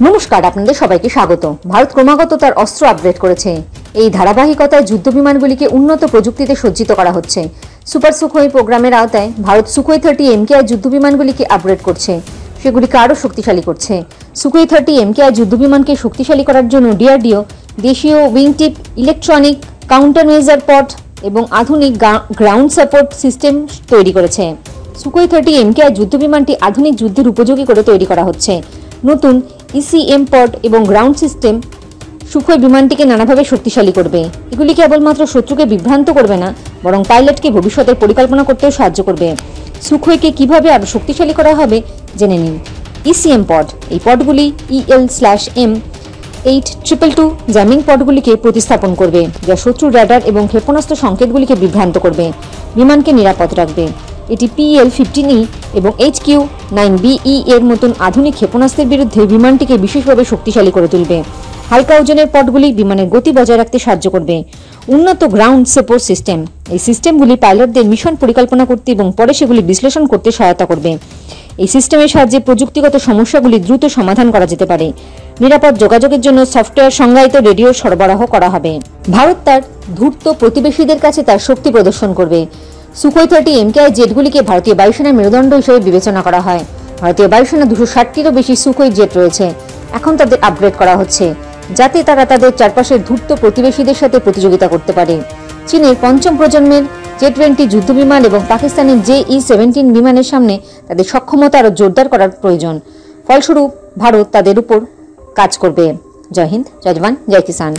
নমস্কার, আপনাদের সবাইকে স্বাগত। ভারত ক্রমাগত তার অস্ত্র আপগ্রেড করেছে। এই ধারাবাহিকতায় যুদ্ধ বিমানগুলিকে উন্নত প্রযুক্তিতে সজ্জিত করা হচ্ছে। সুপার সুখোই প্রোগ্রামের আওতায় ভারত সুখোই 30 MKI যুদ্ধ বিমানগুলিকে আপগ্রেড করছে, সেগুলিকে আরও শক্তিশালী করছে। সুখোই 30 MKI যুদ্ধ বিমানকে শক্তিশালী করার জন্য ডিআরডিও দেশীয় উইংটিপ ইলেকট্রনিক কাউন্টার মেজার পড এবং আধুনিক গ্রাউন্ড সাপোর্ট সিস্টেম তৈরি করেছে। সুখোই 30 MKI যুদ্ধ বিমানটি আধুনিক যুদ্ধের উপযোগী করে তৈরি করা হচ্ছে। নতুন ইসিএম পড এবং গ্রাউন্ড সিস্টেম সুখোই বিমানটিকে নানাভাবে শক্তিশালী করবে। এগুলি কেবলমাত্র শত্রুকে বিভ্রান্ত করবে না, বরং পাইলটকে ভবিষ্যতের পরিকল্পনা করতেও সাহায্য করবে। সুখোইকে কিভাবে আরও শক্তিশালী করা হবে জেনে নিন। ইসিএম পড, এই পডগুলি EL/M 8222 জ্যামিং পডগুলিকে প্রতিস্থাপন করবে, যা শত্রুর রাডার এবং ক্ষেপণাস্ত্র সংকেতগুলিকে বিভ্রান্ত করবে, বিমানকে নিরাপদ রাখবে। এটি PL-15E এবং HQ-9BE এর মতন আধুনিক ক্ষেপণাস্ত্রের বিরুদ্ধে বিমানটিকে বিশেষভাবে শক্তিশালী করে তুলবে। হালকা ওজনের পডগুলি বিমানের গতি বজায় রাখতে সাহায্য করবে। উন্নত গ্রাউন্ড সাপোর্ট সিস্টেম, এই সিস্টেমগুলি পাইলটদের মিশন পরিকল্পনা করতে এবং পরে সেগুলি বিশ্লেষণ করতে সহায়তা করবে। এই সিস্টেমের সাহায্যে প্রযুক্তিগত সমস্যাগুলি দ্রুত সমাধান করা যেতে পারে। নিরাপদ যোগাযোগের জন্য সফটওয়্যার সংজ্ঞায়িত রেডিও সরবরাহ করা হবে। ভারত তার ধূর্ত প্রতিবেশীদের কাছে তার শক্তি প্রদর্শন করবে। সুখোই 30 MKI জেটগুলিকে ভারতীয় বায়ুসেনার মেরুদণ্ড হিসেবে বিবেচনা করা হয়। ভারতীয় বায়ুসেনা 260টিরও বেশি সুখোই জেট রয়েছে। এখন তাদের আপগ্রেড করা হচ্ছে, যাতে তারা তাদের চারপাশের ধূর্ত প্রতিবেশীদের সাথে প্রতিযোগিতা করতে পারে। চীনের পঞ্চম প্রজন্মের J-20 যুদ্ধবিমান এবং পাকিস্তানের JE-17 বিমানের সামনে তাদের সক্ষমতা আরও জোরদার করার প্রয়োজন। ফলস্বরূপ ভারত তাদের উপর কাজ করবে। জয় হিন্দ, জয় জওয়ান, জয় কিষান।